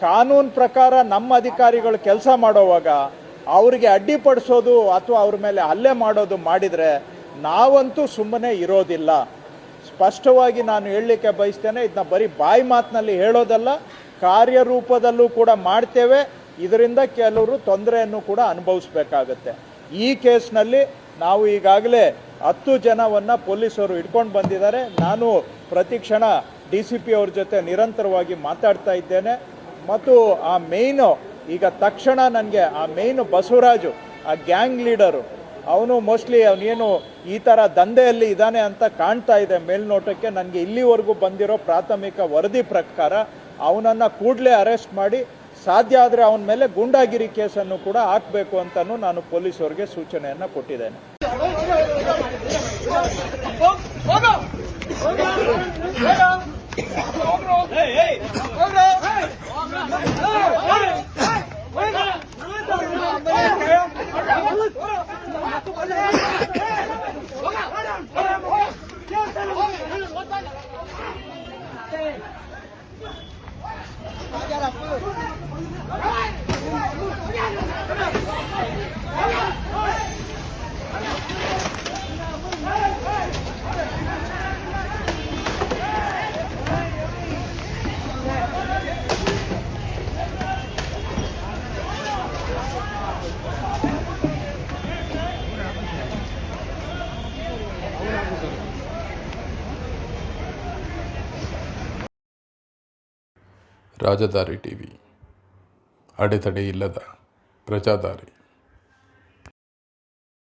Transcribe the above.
ಕಾನೂನು ಪ್ರಕಾರ ನಮ್ಮ ಅಧಿಕಾರಿಗಳು ಕೆಲಸ ಮಾಡೋವಾಗ ಅವರಿಗೆ ಅಡ್ಡಿಪಡಿಸೋದು ಅಥವಾ ಅವ್ರ ಮೇಲೆ ಹಲ್ಲೆ ಮಾಡೋದು ಮಾಡಿದರೆ ನಾವಂತೂ ಸುಮ್ಮನೆ ಇರೋದಿಲ್ಲ. ಸ್ಪಷ್ಟವಾಗಿ ನಾನು ಹೇಳಲಿಕ್ಕೆ ಬಯಸ್ತೇನೆ. ಇದನ್ನ ಬರೀ ಬಾಯಿ ಮಾತಿನಲ್ಲಿ ಹೇಳೋದಲ್ಲ, ಕಾರ್ಯರೂಪದಲ್ಲೂ ಕೂಡ ಮಾಡ್ತೇವೆ. ಇದರಿಂದ ಕೆಲವರು ತೊಂದರೆಯನ್ನು ಕೂಡ ಅನುಭವಿಸಬೇಕಾಗತ್ತೆ. ಈ ಕೇಸ್ನಲ್ಲಿ ನಾವು ಈಗಾಗಲೇ 10 ಜನವನ್ನು ಪೊಲೀಸರು ಹಿಡ್ಕೊಂಡು ಬಂದಿದ್ದಾರೆ. ನಾನು ಪ್ರತಿಕ್ಷಣ DCP ಅವ್ರ ಜೊತೆ ನಿರಂತರವಾಗಿ ಮಾತಾಡ್ತಾ ಇದ್ದೇನೆ. ಮತ್ತು ಆ ಮೇಯ್ನು ಈಗ ತಕ್ಷಣ ನನಗೆ ಆ ಮೇಯ್ನು ಬಸವರಾಜು, ಆ ಗ್ಯಾಂಗ್ ಲೀಡರು, ಅವನು ಮೋಸ್ಟ್ಲಿ ಅವನೇನು ಈ ಥರ ದಂಧೆಯಲ್ಲಿ ಇದ್ದಾನೆ ಅಂತ ಕಾಣ್ತಾ ಇದೆ ಮೇಲ್ನೋಟಕ್ಕೆ. ನನಗೆ ಇಲ್ಲಿವರೆಗೂ ಬಂದಿರೋ ಪ್ರಾಥಮಿಕ ವರದಿ ಪ್ರಕಾರ ಅವನನ್ನು ಕೂಡಲೇ ಅರೆಸ್ಟ್ ಮಾಡಿ ಸಾಧ್ಯ ಆದರೆ ಅವನ ಮೇಲೆ ಗೂಂಡಾಗಿರಿ ಕೇಸನ್ನು ಕೂಡ ಹಾಕಬೇಕು ಅಂತಲೂ ನಾನು ಪೊಲೀಸರಿಗೆ ಸೂಚನೆಯನ್ನು ಕೊಟ್ಟಿದ್ದೇನೆ. ರಾಜದಾರಿ ಟಿವಿ, ಅಡೆತಡೆ ಇಲ್ಲದ ಪ್ರಜಾದಾರಿ.